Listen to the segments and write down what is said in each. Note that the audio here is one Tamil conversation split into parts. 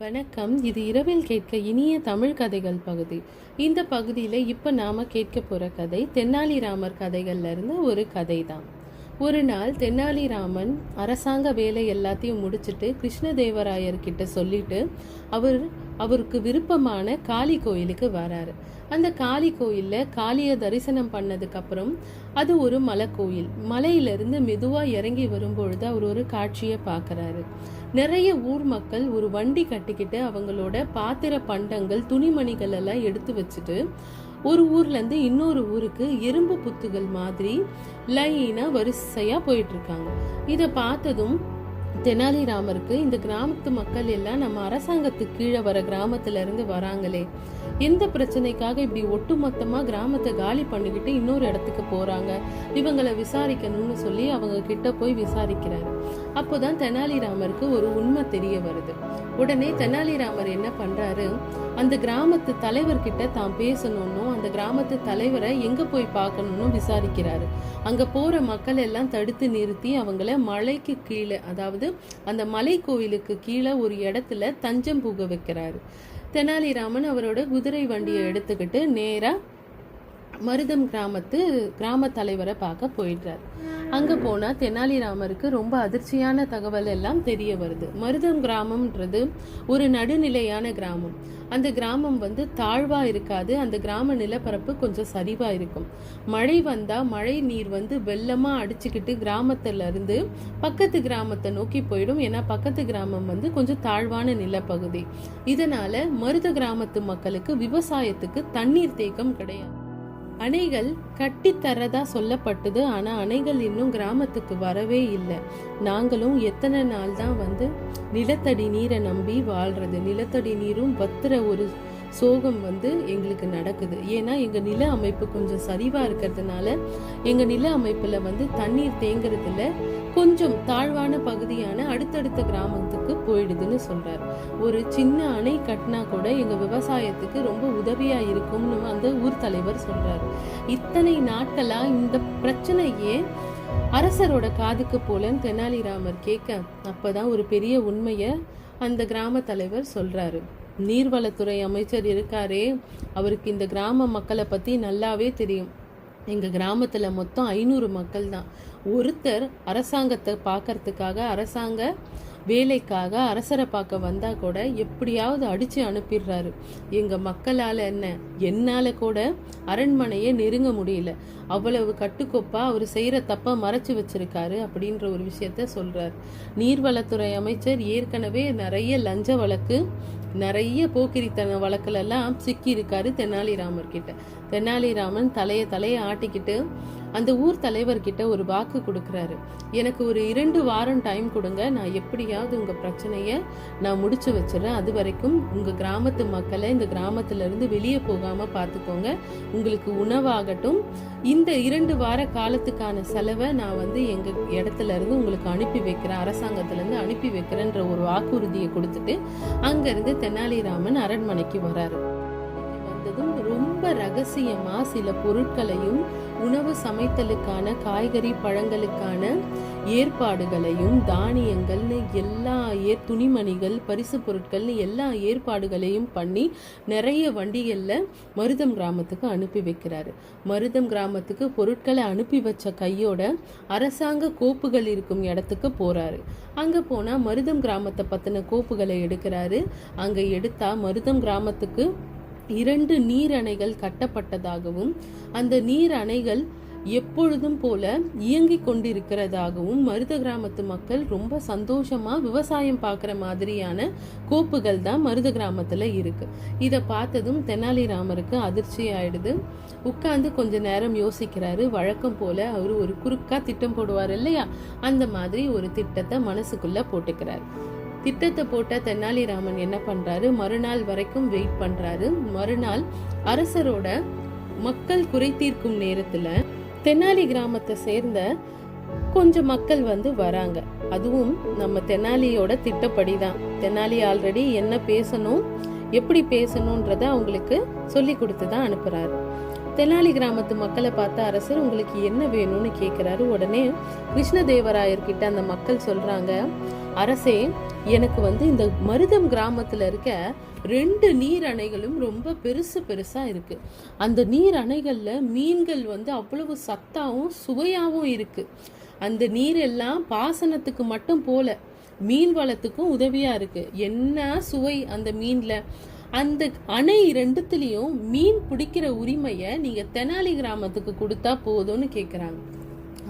வணக்கம். இது இரவில் கேட்க இனிய தமிழ் கதைகள் பகுதி. இந்த பகுதியில் இப்போ நாம் கேட்க போகிற கதை தென்னாலிராமர் கதைகள்ல இருந்து ஒரு கதை தான். ஒரு நாள் தென்னாலிராமன் அரசாங்க வேலை எல்லாத்தையும் முடிச்சுட்டு கிருஷ்ணதேவராயர்கிட்ட சொல்லிட்டு அவருக்கு விருப்பமான காளி கோயிலுக்கு வராரு. அந்த காளி கோயிலில் காளியை தரிசனம் பண்ணதுக்கப்புறம் அது ஒரு மலை கோயில். மலையிலிருந்து மெதுவாக இறங்கி வரும்பொழுது அவர் ஒரு காட்சியை பார்க்குறாரு. நிறைய ஊர் மக்கள் ஒரு வண்டி கட்டிக்கிட்டு அவங்களோட பாத்திர பண்டங்கள் துணிமணிகள் எல்லாம் எடுத்து வச்சுட்டு ஒரு ஊர்லேருந்து இன்னொரு ஊருக்கு எறும்பு புத்துகள் மாதிரி லைனாக வரிசையாக போயிட்டு இருக்காங்க. இதை பார்த்ததும் தெனாலிராமருக்கு இந்த கிராமத்து மக்கள் எல்லாம் நம்ம அரசாங்கத்துக்கு கீழே வர கிராமத்துல இருந்து வராங்களே, எந்த பிரச்சனைக்காக இப்படி ஒட்டுமொத்தமா கிராமத்தை காலி பண்ணிக்கிட்டு இன்னொரு இடத்துக்கு போறாங்க, இவங்களை விசாரிக்கணும்னு சொல்லி அவங்க கிட்ட போய் விசாரிக்கிறாரு. அப்போதான் தெனாலிராமருக்கு ஒரு உண்மை தெரிய வருது. உடனே தெனாலிராமர் என்ன பண்றாரு, அந்த கிராமத்து தலைவர்கிட்ட தான் பேசணும்னு அந்த கிராமத்து தலைவரை எங்க போய் பார்க்கணும்னு விசாரிக்கிறாரு. அங்க போற மக்கள் எல்லாம் தடுத்து நிறுத்தி அவங்கள மலைக்கு கீழே, அதாவது அந்த மலை கோவிலுக்கு கீழே ஒரு இடத்துல தஞ்சம் புக வைக்கிறாரு. தெனாலிராமன் அவரோட குதிரை வண்டியை எடுத்துக்கிட்டு நேரா மருதம் கிராம தலைவரை பார்க்க போயிடுறாரு. அங்க போனா தெனாலிராமருக்கு ரொம்ப அதிர்ச்சியான தகவல் எல்லாம் தெரிய வருது. மருதம் கிராமம்ன்றது ஒரு நடுநிலையான கிராமம். அந்த கிராமம் தாழ்வா இருக்காது. அந்த கிராம நிலப்பரப்பு கொஞ்சம் சரிவா இருக்கும். மழை வந்தா மழை நீர் வெள்ளமா அடிச்சுக்கிட்டு கிராமத்துல இருந்து பக்கத்து கிராமத்தை நோக்கி போயிடும். ஏன்னா பக்கத்து கிராமம் கொஞ்சம் தாழ்வான நிலப்பகுதி. இதனால மருத கிராமத்து மக்களுக்கு விவசாயத்துக்கு தண்ணீர் தேக்கம் கிடையாது. அணைகள் கட்டித்தரதா சொல்லப்பட்டது. ஆனா அணைகள் இன்னும் கிராமத்துக்கு வரவே இல்லை. நாங்களும் எத்தனை நாள் தான் நிலத்தடி நீரை நம்பி வாழ்றது. நிலத்தடி நீரும் வத்துற ஒரு சோகம் எங்களுக்கு நடக்குது. ஏன்னா எங்க நில அமைப்பு கொஞ்சம் சரிவா இருக்கிறதுனால எங்க நில அமைப்புல தண்ணீர் தேங்குறதுல கொஞ்சம் தாழ்வான பகுதியான அடுத்தடுத்த கிராமத்துக்கு போயிடுதுன்னு சொல்றாரு. ஒரு சின்ன அணை கட்டினா கூட எங்க விவசாயத்துக்கு ரொம்ப உதவியா இருக்கும்னு அந்த ஊர் தலைவர் சொல்றாரு. இத்தனை நாட்களா இந்த பிரச்சனையே அரசரோட காதுக்கு போலன்னு தெனாலிராமர் கேட்க, அப்பதான் ஒரு பெரிய உண்மைய அந்த கிராம தலைவர் சொல்றாரு. நீர்வளத்துறை அமைச்சர் இருக்காரே, அவருக்கு இந்த கிராம மக்களை பத்தி நல்லாவே தெரியும். எங்க கிராமத்துல மொத்தம் 500 மக்கள் தான். ஒருத்தர் அரசாங்கத்தை பார்க்கறதுக்காக, அரசாங்க வேலைக்காக அரசரை பார்க்க வந்தா கூட எப்படியாவது அடிச்சு அனுப்பிடுறாரு. எங்க மக்களால என்னால கூட அரண்மனையை நெருங்க முடியல. அவ்வளவு கட்டுக்கோப்பா அவர் செய்யற தப்ப மறைச்சு வச்சிருக்காரு அப்படின்ற ஒரு விஷயத்த சொல்றாரு. நீர்வளத்துறை அமைச்சர் ஏற்கனவே நிறைய லஞ்ச வழக்கு, நிறைய போக்கிரித்தன வழக்குல எல்லாம் சிக்கி இருக்காரு தெனாலிராமர் கிட்ட. தெனாலிராமன் தலைய ஆட்டிக்கிட்டு அந்த ஊர் தலைவர்கிட்ட ஒரு வாக்கு கொடுக்கறாரு. எனக்கு ஒரு 2 வாரம் டைம் கொடுங்க, நான் எப்படியாவது உங்க பிரச்சனைய நான் முடிச்சு வச்சிடறேன். அது வரைக்கும் உங்க கிராமத்து மக்களை இந்த கிராமத்துல இருந்து வெளியே போகாம பாத்துக்கோங்க. உங்களுக்கு உணவாகட்டும், இந்த 2 வார காலத்துக்கான செலவை நான் எங்க இடத்துல இருந்து உங்களுக்கு அனுப்பி வைக்கிறேன், அரசாங்கத்துல இருந்து அனுப்பி வைக்கிறேன்ற ஒரு வாக்குறுதியை கொடுத்துட்டு அங்க இருந்து தெனாலிராமன் அரண்மனைக்கு வராரு. ரொம்ப ரகசியமா சில பொருட்களையும், உணவு சமைத்தலுக்கான காய்கறி பழங்களுக்கான ஏற்பாடுகளையும், தானியங்கள்னு எல்லா துணிமணிகள், பரிசு பொருட்கள்னு எல்லா ஏற்பாடுகளையும் பண்ணி நிறைய வண்டிகள்ல மருதம் கிராமத்துக்கு அனுப்பி வைக்கிறாரு. மருதம் கிராமத்துக்கு பொருட்களை அனுப்பி வச்ச கையோட அரசாங்க கோப்புகள் இருக்கும் இடத்துக்கு போறாரு. அங்க போனா மருதம் கிராமத்தை பத்தின கோப்புகளை எடுக்கிறாரு. அங்க எடுத்தா மருதம் கிராமத்துக்கு 2 நீர் அணைகள் கட்டப்பட்டதாகவும், அந்த நீர் அணைகள் எப்பொழுதும் போல இயங்கி கொண்டிருக்கிறதாகவும், மருத கிராமத்து மக்கள் ரொம்ப சந்தோஷமா விவசாயம் பார்க்குற மாதிரியான கோப்புகள் தான் மருத கிராமத்துல இருக்கு. இதை பார்த்ததும் தெனாலிராமருக்கு அதிர்ச்சி ஆயிடுது. உட்கார்ந்து கொஞ்ச நேரம் யோசிக்கிறாரு. வழக்கம் போல அவர் ஒரு குறுக்கா திட்டம் போடுவார் இல்லையா, அந்த மாதிரி ஒரு திட்டத்தை மனசுக்குள்ள போட்டுக்கிறார். திட்டத்தை போட்ட தெனாலிராமன் என்ன பண்றாரு, மறுநாள் வரைக்கும் வெயிட் பண்றாரு. மறுநாள் அரசரோட மக்கள் குறை தீர்க்கும் நேரத்துல தெனாலி கிராமத்தை சேர்ந்த கொஞ்சம் மக்கள் வராங்க. அதுவும் நம்ம தெனாலியோட திட்டப்படிதான். தெனாலி ஆல்ரெடி என்ன பேசணும், எப்படி பேசணும்ன்றத அவங்களுக்கு சொல்லி கொடுத்துதான் அனுப்புறாரு. தெனாலி கிராமத்து மக்களை பார்த்த அரசர் உங்களுக்கு என்ன வேணும்னு கேட்கிறாரு. உடனே கிருஷ்ணதேவராயர்கிட்ட அந்த மக்கள் சொல்றாங்க, அரசே, எனக்கு வந்து இந்த மருதம் கிராமத்துல இருக்க 2 நீர் அணைகளும் ரொம்ப பெருசா இருக்கு. அந்த நீர் அணைகள்ல மீன்கள் வந்து அவ்வளவு சத்தாவும் சுவையாவும் இருக்கு. அந்த நீர் எல்லாம் பாசனத்துக்கு மட்டும் போல மீன் வளத்துக்கும் உதவியா இருக்கு. என்ன சுவை அந்த மீன்ல! அந்த அணை 2த்துலயும் மீன் பிடிக்கிற உரிமையை நீங்க தெனாலி கிராமத்துக்கு கொடுத்தா போதும்னு கேக்குறாங்க.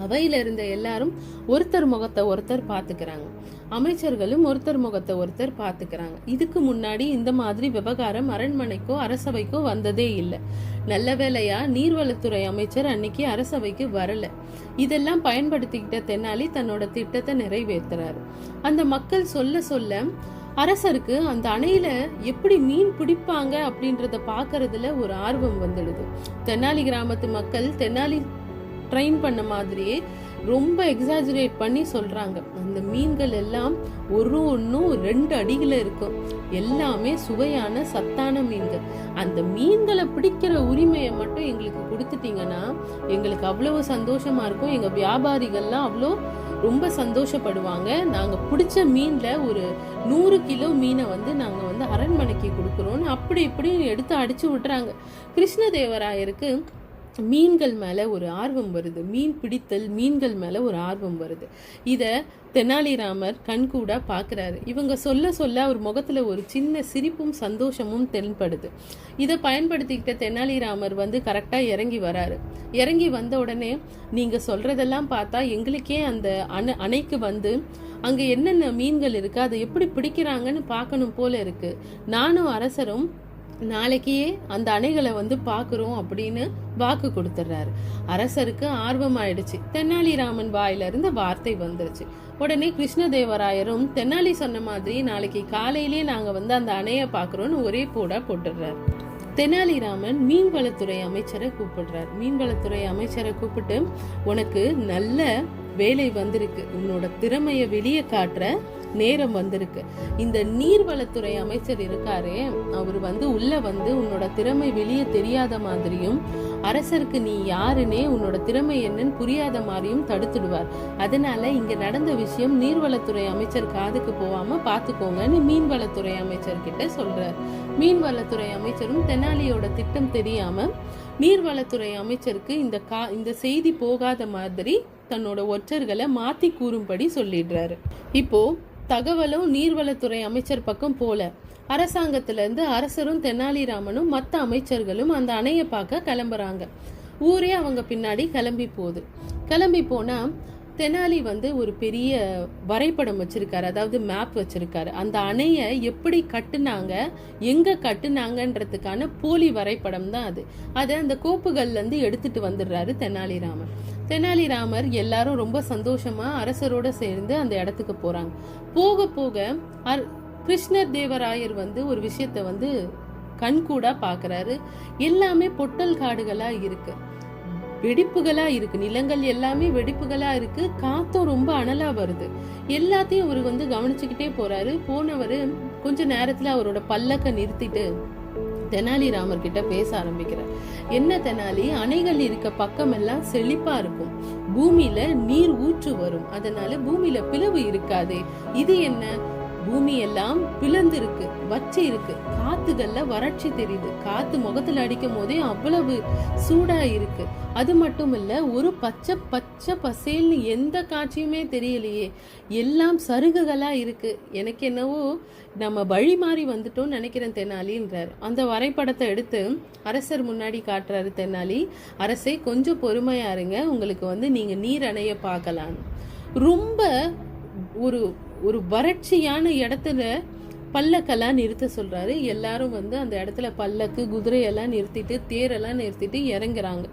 அவையில இருந்த எல்லாரும் ஒருத்தர் முகத்தை ஒருத்தர் பாத்துக்கிறாங்க. அமைச்சர்களும் ஒருத்தர் முகத்தை ஒருத்தர் பாத்துக்கிறாங்க. இதுக்கு முன்னாடி இந்த மாதிரி விவகாரம் அரண்மனைக்கோ அரசவைக்கோ வந்ததே இல்லை. நல்ல வேளையா நீர்வளத்துறை அமைச்சர் அன்னைக்கு அரசவைக்கு வரல. இதெல்லாம் பயன்படுத்திக்கிட்ட தெனாலி தன்னோட திட்டத்தை நிறைவேற்றுறாரு. அந்த மக்கள் சொல்ல சொல்ல அரசருக்கு அந்த அணையில எப்படி மீன் பிடிப்பாங்க அப்படின்றத பாக்குறதுல ஒரு ஆர்வம் வந்துடுது. தெனாலி கிராமத்து மக்கள் தெனாலி ட்ரெயின் பண்ண மாதிரியே ரொம்ப எக்ஸாஜரேட் பண்ணி சொல்றாங்க. அந்த மீன்கள் எல்லாம் ஒன்றும் 2 அடியில இருக்கும். எல்லாமே சுவையான சத்தான மீன்கள். அந்த மீன்களை பிடிக்கிற உரிமையை மட்டும் எங்களுக்கு கொடுத்துட்டீங்கன்னா எங்களுக்கு அவ்வளவு சந்தோஷமா இருக்கும். எங்க வியாபாரிகள்லாம் அவ்வளோ ரொம்ப சந்தோஷப்படுவாங்க. நாங்க பிடிச்ச மீன்ல ஒரு 100 கிலோ மீனை வந்து நாங்க வந்து அரண்மனைக்கு கொடுக்குறோம்னு அப்படி இப்படி எடுத்து அடிச்சு விட்டுறாங்க. கிருஷ்ணதேவராயருக்கு மீன்கள் மேல ஒரு ஆர்வம் வருது. மீன் பிடித்தல், மீன்கள் மேல ஒரு ஆர்வம் வருது. இத தெனாலிராமர் கண்கூடா பாக்குறாரு. இவங்க சொல்ல சொல்ல அவர் முகத்துல ஒரு சின்ன சிரிப்பும் சந்தோஷமும் தென்படுது. இதை பயன்படுத்திக்கிட்ட தெனாலிராமர் வந்து கரெக்டா இறங்கி வராரு. இறங்கி வந்த உடனே, நீங்க சொல்றதெல்லாம் பார்த்தா எங்களுக்கே அந்த அணைக்கு வந்து அங்க என்னென்ன மீன்கள் இருக்கு, அதை எப்படி பிடிக்கிறாங்கன்னு பார்க்கணும் போல இருக்கு. நானும் அரசரும் நாளைக்கே அந்த அணைகளை வந்து பாக்குறோம் அப்படின்னு வாக்கு கொடுத்துறாரு. அரசருக்கு ஆர்வம் ஆயிடுச்சு. தெனாலிராமன் வாயில இருந்து வார்த்தை வந்துருச்சு. உடனே கிருஷ்ணதேவராயரும் தெனாலி சொன்ன மாதிரி நாளைக்கு காலையிலேயே நாங்க வந்து அந்த அணைய பாக்குறோம்னு ஒரே போடா போட்டுடுறாரு. தெனாலிராமன் மீன்வளத்துறை அமைச்சரை கூப்பிடுறார். மீன்வளத்துறை அமைச்சரை கூப்பிட்டு, உனக்கு நல்ல வேலை வந்திருக்கு, உன்னோட திறமைய வெளியே காட்டுற நேரம் வந்திருக்கு. இந்த நீர்வளத்துறை அமைச்சர் இருக்காரே, அவர் வந்து உள்ள வந்து உன்னோட திறமை வெளியே தெரியாத மாதிரியும் அரசருக்கு நீ யாருன்னே உன்னோட திறமை என்னன்னு புரியாத மாதிரியும் தடுத்துடுவார். அதனால இங்க நடந்த விஷயம் நீர்வளத்துறை அமைச்சர் காதுக்கு போகாம பாத்துக்கோங்கன்னு மீன்வளத்துறை அமைச்சர் கிட்ட சொல்றார். மீன்வளத்துறை அமைச்சரும் தெனாலியோட திட்டம் தெரியாம நீர்வளத்துறை அமைச்சருக்கு இந்த செய்தி போகாத மாதிரி தன்னோட ஒற்றர்களை மாத்தி கூறும்படி சொல்லிடுறாரு. இப்போ தகவலும் நீர்வளத்துறை அமைச்சர் பக்கம் போல அரசாங்கத்துல இருந்து அரசரும் தெனாலிராமனும் மற்ற அமைச்சர்களும் அந்த அணையை பார்க்க கிளம்புறாங்க. ஊரே அவங்க பின்னாடி கிளம்பி போகுது. கிளம்பி போனா தெனாலி வந்து ஒரு பெரிய வரைபடம் வச்சிருக்காரு, அதாவது மேப் வச்சிருக்காரு. அந்த அணையை எப்படி கட்டுனாங்க, எங்க கட்டுனாங்கன்றதுக்கான போலி வரைபடம் தான் அது. அதை அந்த கோப்புகள்ல இருந்து எடுத்துட்டு வந்துடுறாரு தெனாலிராமன். தெனாலிராமர் எல்லாரும் ரொம்ப சந்தோஷமா அரசரோட சேர்ந்து அந்த இடத்துக்கு போறாங்க. போக போக கிருஷ்ணதேவராயர் வந்து ஒரு விஷயத்த வந்து கண்கூடா பாக்குறாரு. எல்லாமே பொட்டல் காடுகளா இருக்கு, வெடிப்புகளா இருக்கு, நிலங்கள் எல்லாமே வெடிப்புகளா இருக்கு, காத்தும் ரொம்ப அனலா வருது. எல்லாத்தையும் அவர் வந்து கவனிச்சுக்கிட்டே போறாரு. போனவரு கொஞ்ச நேரத்துல அவரோட பல்லக்க நிறுத்திட்டு தெனாலிராமர் கிட்ட பேச ஆரம்பிக்கிறார். என்ன தெனாலி, அணைகள் இருக்க பக்கம் எல்லாம் செழிப்பா இருக்கும், பூமியில நீர் ஊற்று வரும், அதனால பூமியில பிளவு இருக்காதே. இது என்ன, பூமி எல்லாம் பிளந்து இருக்கு, வச்சு இருக்கு, காத்துகள்ல வறட்சி தெரியுது, காத்து முகத்துல அடிக்கும் போதே அவ்வளவு சூடா இருக்கு. அது மட்டும் இல்ல, ஒரு பச்சை பச்சை பசேல்னு எந்த காட்சியுமே தெரியலையே, எல்லாம் சருகுகளா இருக்கு. எனக்கு என்னவோ நம்ம வழி மாறி வந்துட்டோம்னு நினைக்கிறேன் தெனாலின்றார். அந்த வரைபடத்தை எடுத்து அரசர் முன்னாடி காட்டுறாரு தெனாலி. அரசே, கொஞ்சம் பொறுமையா இருங்க, உங்களுக்கு வந்து நீங்க நீர் அணைய பார்க்கலாம். ரொம்ப ஒரு ஒரு வறட்சியான இடத்துல பல்லக்கெல்லாம் நிறுத்த சொல்றாரு. எல்லாரும் வந்து அந்த இடத்துல பல்லக்கு குதிரையெல்லாம் நிறுத்திட்டு தேரெல்லாம் நிறுத்திட்டு இறங்குறாங்க.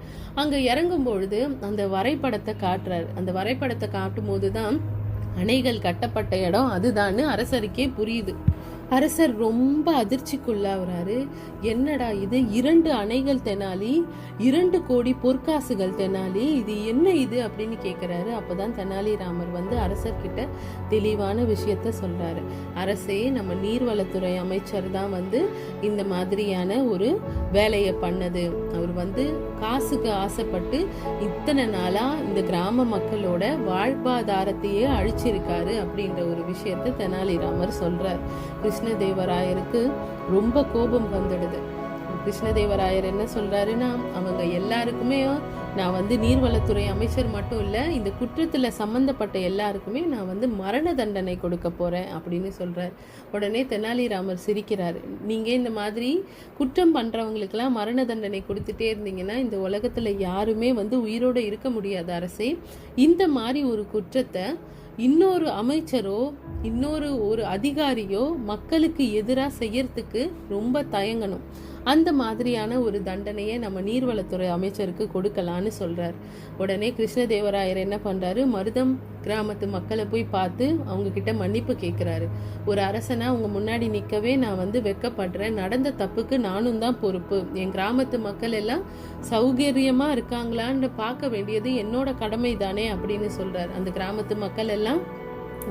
அங்க இறங்கும் பொழுது அந்த வரைபடத்தை காட்டுறாரு. அந்த வரைபடத்தை காட்டும் போதுதான் அணைகள் கட்டப்பட்ட இடம் அதுதான்னு அரசருக்கே புரியுது. அரசர் ரொம்ப அதிர்ச்சிக்குள்ளாகிறாரு. என்னடா இது, 2 அணைகள் தெனாலி, 2 கோடி பொற்காசுகள் தெனாலி, இது என்ன இது அப்படின்னு கேட்கிறாரு. அப்பதான் தெனாலிராமர் வந்து அரசர்கிட்ட தெளிவான விஷயத்த சொல்றாரு. அரசே, நம்ம நீர்வளத்துறை அமைச்சர் தான் வந்து இந்த மாதிரியான ஒரு வேலையை பண்ணது. அவர் வந்து காசுக்கு ஆசைப்பட்டு இத்தனை நாளா இந்த கிராம மக்களோட வாழ்வாதாரத்தையே அழிச்சிருக்காரு அப்படின்ற ஒரு விஷயத்த தெனாலிராமர் சொல்றார். கிருஷ்ணதேவராயருக்கு ரொம்ப கோபம் வந்துடுது. கிருஷ்ணதேவராயர் என்ன சொல்றாருன்னா, அவங்க எல்லாருக்குமே நான் வந்து நீர்வளத்துறை அமைச்சர் மட்டும் இல்லை, இந்த குற்றத்தில் சம்மந்தப்பட்ட எல்லாருக்குமே நான் வந்து மரண தண்டனை கொடுக்க போகிறேன் அப்படின்னு சொல்கிறார். உடனே தெனாலிராமர் சிரிக்கிறார். நீங்கள் இந்த மாதிரி குற்றம் பண்ணுறவங்களுக்கெல்லாம் மரண தண்டனை கொடுத்துட்டே இருந்தீங்கன்னா இந்த உலகத்தில் யாருமே வந்து உயிரோடு இருக்க முடியாது அரசே. இந்த மாதிரி ஒரு குற்றத்தை இன்னொரு அமைச்சரோ ஒரு அதிகாரியோ மக்களுக்கு எதிராக செய்யறதுக்கு ரொம்ப தயங்கணும். அந்த மாதிரியான ஒரு தண்டனையை நம்ம நீர்வளத்துறை அமைச்சருக்கு கொடுக்கலான்னு சொல்றார். உடனே கிருஷ்ணதேவராயர் என்ன பண்றாரு, மருதம் கிராமத்து மக்களை போய் பார்த்து அவங்க கிட்ட மன்னிப்பு கேட்கிறாரு. ஒரு அரசனா அவங்க முன்னாடி நிற்கவே நான் வந்து வெட்கப்படுறேன், நடந்த தப்புக்கு நானும் தான் பொறுப்பு, என் கிராமத்து மக்கள் எல்லாம் சௌகரியமா இருக்காங்களான்னு பார்க்க வேண்டியது என்னோட கடமை தானே அப்படின்னு சொல்றாரு. அந்த கிராமத்து மக்கள் எல்லாம்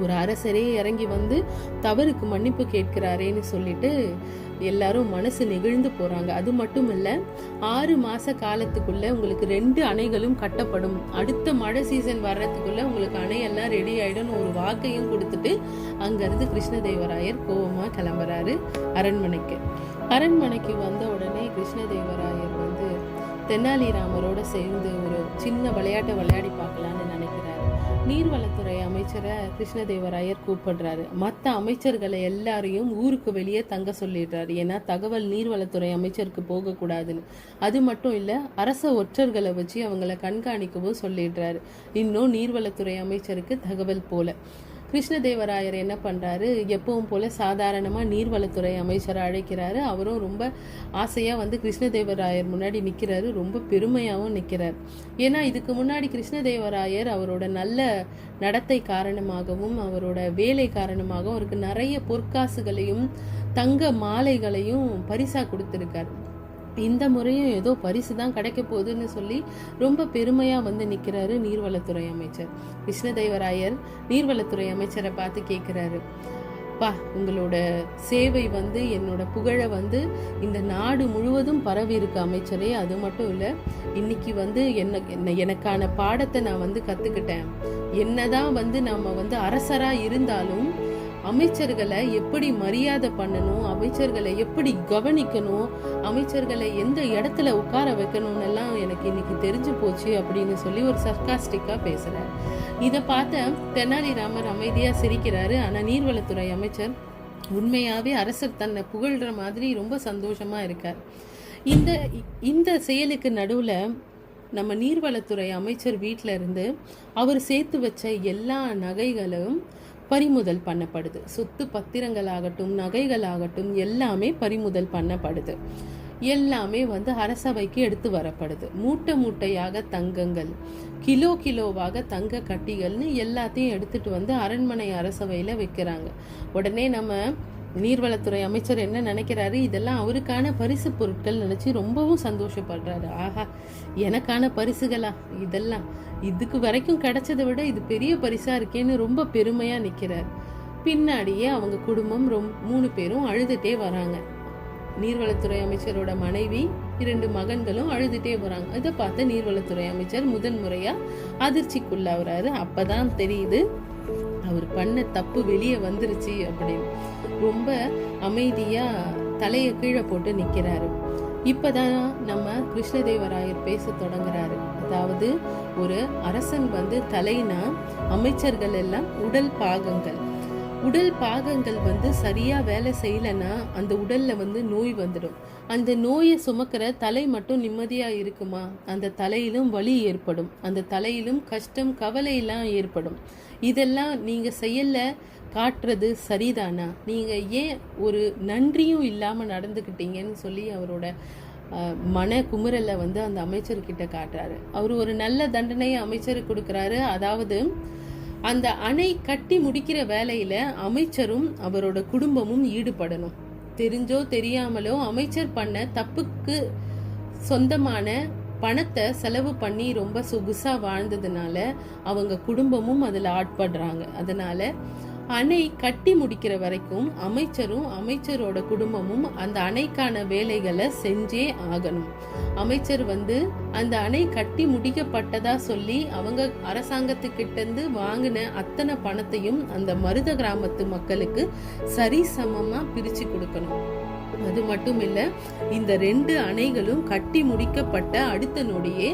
ஒரு அரசரே இறங்கி வந்து தவறுக்கு மன்னிப்பு கேட்கிறாரேன்னு சொல்லிட்டு எல்லாரும் மனசு நெகிழ்ந்து போறாங்க. அது மட்டும் இல்ல, 6 மாச காலத்துக்குள்ள உங்களுக்கு 2 அணைகளும் கட்டப்படும், அடுத்த மழை சீசன் வர்றதுக்குள்ள உங்களுக்கு அணையெல்லாம் ரெடி ஆயிடும் ஒரு வாக்கையும் கொடுத்துட்டு அங்கிருந்து கிருஷ்ணதேவராயர் கோவமா கிளம்புறாரு அரண்மனைக்கு. அரண்மனைக்கு வந்த உடனே கிருஷ்ணதேவராயர் வந்து தெனாலிராமரோட சேர்ந்து ஒரு சின்ன விளையாட்டை விளையாடி பார்க்கலான்னு நினைக்கிறாரு. நீர்வளத்துறை அமைச்சரை கிருஷ்ணதேவராயர் கூப்பிடுறாரு. மற்ற அமைச்சர்களை எல்லாரையும் ஊருக்கு வெளியே தங்க சொல்லிடுறாரு. ஏன்னா தகவல் நீர்வளத்துறை அமைச்சருக்கு போகக்கூடாதுன்னு. அது மட்டும் இல்லை, அரச ஒற்றர்களை வச்சு அவங்கள கண்காணிக்கவும் சொல்லிடுறாரு. இன்னும் நீர்வளத்துறை அமைச்சருக்கு தகவல் போல. கிருஷ்ணதேவராயர் என்ன பண்ணுறாரு, எப்பவும் போல் சாதாரணமாக நீர்வளத்துறை அமைச்சரை அழைக்கிறாரு. அவரும் ரொம்ப ஆசையாக வந்து கிருஷ்ணதேவராயர் முன்னாடி நிற்கிறாரு, ரொம்ப பெருமையாகவும் நிற்கிறார். ஏன்னா இதுக்கு முன்னாடி கிருஷ்ணதேவராயர் அவரோட நல்ல நடத்தை காரணமாகவும் அவரோட வேலை காரணமாகவும் அவருக்கு நிறைய பொற்காசுகளையும் தங்க மாலைகளையும் பரிசாக கொடுத்துருக்கார். இந்த முறையும் ஏதோ பரிசு தான் கிடைக்க போகுதுன்னு சொல்லி ரொம்ப பெருமையாக வந்து நிற்கிறாரு நீர்வளத்துறை அமைச்சர். கிருஷ்ணதேவராயர் நீர்வளத்துறை அமைச்சரை பார்த்து கேட்குறாரு, பா உங்களோட சேவை வந்து என்னோட புகழை வந்து இந்த நாடு முழுவதும் பரவி இருக்கு அமைச்சரே. அது மட்டும் இல்லை, இன்னைக்கு வந்து எனக்கான பாடத்தை நான் வந்து கற்றுக்கிட்டேன். என்னதான் வந்து நம்ம வந்து அரசராக இருந்தாலும் அமைச்சர்களை எப்படி மரியாதை பண்ணணும், அமைச்சர்களை எப்படி கவனிக்கணும், அமைச்சர்களை எந்த இடத்துல உட்கார வைக்கணும்னு எல்லாம் எனக்கு இன்னைக்கு தெரிஞ்சு போச்சு அப்படின்னு சொல்லி ஒரு சர்காஸ்டிக்கா பேசுறாரு. இதை பார்த்த தெனாலிராமர் அமைதியா சிரிக்கிறாரு. ஆனா நீர்வளத்துறை அமைச்சர் உண்மையாவே அரசர் தன்னை புகழ்ற மாதிரி ரொம்ப சந்தோஷமா இருக்கார். இந்த செயலுக்கு நடுவுல நம்ம நீர்வளத்துறை அமைச்சர் வீட்டில இருந்து அவர் சேர்த்து வச்ச எல்லா நகைகளும் பறிமுதல் பண்ணப்படுது. சொத்து பத்திரங்களாகட்டும் நகைகளாகட்டும் எல்லாமே பறிமுதல் பண்ணப்படுது. எல்லாமே வந்து அரசவைக்கு எடுத்து வரப்படுது. மூட்டை மூட்டையாக தங்கங்கள், கிலோவாக தங்க கட்டிகள்னு எல்லாத்தையும் எடுத்துட்டு வந்து அரண்மனை அரசவையில் வைக்கிறாங்க. உடனே நம்ம நீர்வளத்துறை அமைச்சர் என்ன நினைக்கிறாரு, இதெல்லாம் அவருக்கான பரிசு பொருட்கள் நினைச்சு ரொம்பவும் சந்தோஷப்படுறாரு. ஆஹா, எனக்கான பரிசுகளா இதெல்லாம், இதுக்கு வரைக்கும் கிடைச்சதை விட இது பெரிய பரிசா இருக்கேன்னு ரொம்ப பெருமையா நிக்கிறார். பின்னாடியே அவங்க குடும்பம் 3 பேரும் அழுதுட்டே வராங்க. நீர்வளத்துறை அமைச்சரோட மனைவி 2 மகன்களும் அழுதுட்டே வராங்க. இதை பார்த்த நீர்வளத்துறை அமைச்சர் முதன்முறையா அதிர்ச்சிக்குள்ளாகிறாரு. அப்பதான் தெரியுது அவர் பண்ண தப்பு வெளியே வந்துருச்சு அப்படின்னு. ரொம்ப அமைதியா தலையை கீழே போட்டு நிக்கிறாரு. இப்பதான் நம்ம கிருஷ்ணதேவராயர் பேச தொடங்குறாரு. அதாவது ஒரு அரசன் வந்து தலைனா அமைச்சர்கள் எல்லாம் உடல் பாகங்கள் வந்து சரியா வேலை செய்யலைன்னா அந்த உடல்ல வந்து நோய் வந்துடும். அந்த நோயை சுமக்கிற தலை மட்டும் நிம்மதியா இருக்குமா? அந்த தலையிலும் வலி ஏற்படும், அந்த தலையிலும் கஷ்டம் கவலையெல்லாம் ஏற்படும். இதெல்லாம் நீங்க செயல்ல காட்டுறது சரிதானா? நீங்க ஏன் ஒரு நன்றியும் இல்லாம நடந்துக்கிட்டீங்கன்னு சொல்லி அவரோட மன குமுறலை வந்து அந்த அமைச்சர்கிட்ட காட்டுறாரு. அவர் ஒரு நல்ல தண்டனையை அமைச்சருக்கு கொடுக்குறாரு. அதாவது அந்த அணை கட்டி முடிக்கிற வேலையில அமைச்சரும் அவரோட குடும்பமும் ஈடுபடணும். தெரிஞ்சோ தெரியாமலோ அமைச்சர் பண்ண தப்புக்கு சொந்தமான பணத்தை செலவு பண்ணி ரொம்ப சொகுசா வாழ்ந்ததுனால அவங்க குடும்பமும் அதில் ஆட்படுறாங்க. அதனால அணை கட்டி முடிக்கிற வரைக்கும் அமைச்சரும் அமைச்சரோட குடும்பமும் அந்த அணைக்கான வேலைகளை செஞ்சே ஆகணும். அமைச்சர் அந்த அணை கட்டி முடிக்கப்பட்டதா சொல்லி அவங்க அரசாங்கத்துக்கிட்ட இருந்து வாங்கின அத்தனை பணத்தையும் அந்த மருத கிராமத்து மக்களுக்கு சரிசமமா பிரிச்சு கொடுக்கணும். அது மட்டும் இல்ல, இந்த 2 அணைகளும் கட்டி முடிக்கப்பட்ட அடுத்த நொடியே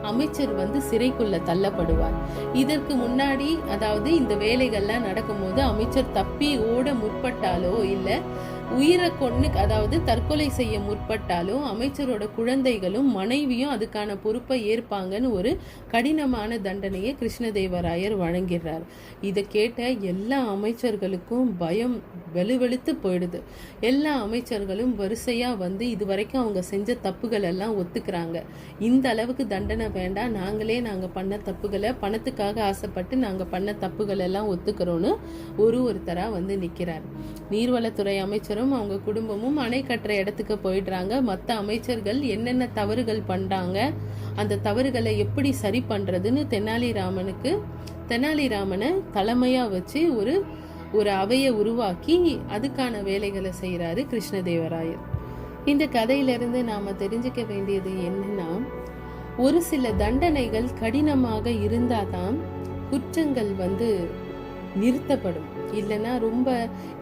அமைச்சர் சிறைக்குள்ள தள்ளப்படுவார். இதற்கு முன்னாடி, அதாவது இந்த வேலைகள்லாம் நடக்கும்போது அமைச்சர் தப்பி ஓட முற்பட்டாலோ இல்ல உயிரை கொண்டு, அதாவது தற்கொலை செய்ய முற்பட்டாலோ அமைச்சரோட குழந்தைகளும் மனைவியும் அதுக்கான பொறுப்பை ஏற்பாங்கன்னு ஒரு கடினமான தண்டனையை கிருஷ்ணதேவராயர் வழங்கிறார். இதை கேட்ட எல்லா அமைச்சர்களுக்கும் பயம் வெளுவெளுத்து போயிடுது. எல்லா அமைச்சர்களும் வரிசையா இதுவரைக்கும் அவங்க செஞ்ச தப்புகள் எல்லாம் ஒத்துக்கிறாங்க. இந்த அளவுக்கு தண்டனை வேண்டாம், நாங்க பண்ண தப்புகளை, பணத்துக்காக ஆசைப்பட்டு நாங்க பண்ண தப்புகள் எல்லாம் ஒத்துக்கிறோன்னு ஒருத்தரா நிக்கிறார். நீர்வளத்துறை அமைச்சரும் அவங்க குடும்பமும் அணை கட்டுற இடத்துக்கு போயிடுறாங்க. மற்ற அமைச்சர்கள் என்னென்ன தவறுகள் பண்றாங்க, அந்த தவறுகளை எப்படி சரி பண்றதுன்னு தெனாலிராமனை தலைமையா வச்சு ஒரு அவையை உருவாக்கி அதுக்கான வேலைகளை செய்யறாரு கிருஷ்ணதேவராயர். இந்த கதையிலிருந்து நாம தெரிஞ்சுக்க வேண்டியது என்னன்னா, ஒரு சில தண்டனைகள் கடினமாக இருந்தாதான் குற்றங்கள் நிறுத்தப்படும். இல்லைன்னா ரொம்ப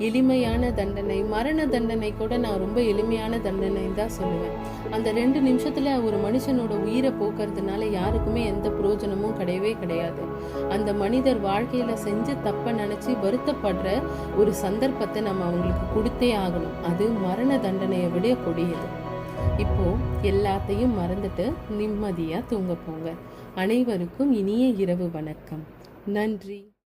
எளிமையான தண்டனை, மரண தண்டனை கூட நான் ரொம்ப எளிமையான தண்டனை தான் சொல்லுவேன். அந்த 2 நிமிஷத்துல ஒரு மனுஷனோட உயிரை போக்குறதுனால யாருக்குமே எந்த பிரயோஜனமும் கிடையவே கிடையாது. அந்த மனிதர் வாழ்க்கையில செஞ்ச தப்ப நினைச்சு வருத்தப்படுற ஒரு சந்தர்ப்பத்தை நம்ம அவங்களுக்கு கொடுத்தே ஆகணும். அது மரண தண்டனையை விட கொடியது. இப்போ எல்லாத்தையும் மறந்துட்டு நிம்மதியா தூங்க போங்க. அனைவருக்கும் இனிய இரவு வணக்கம். நன்றி.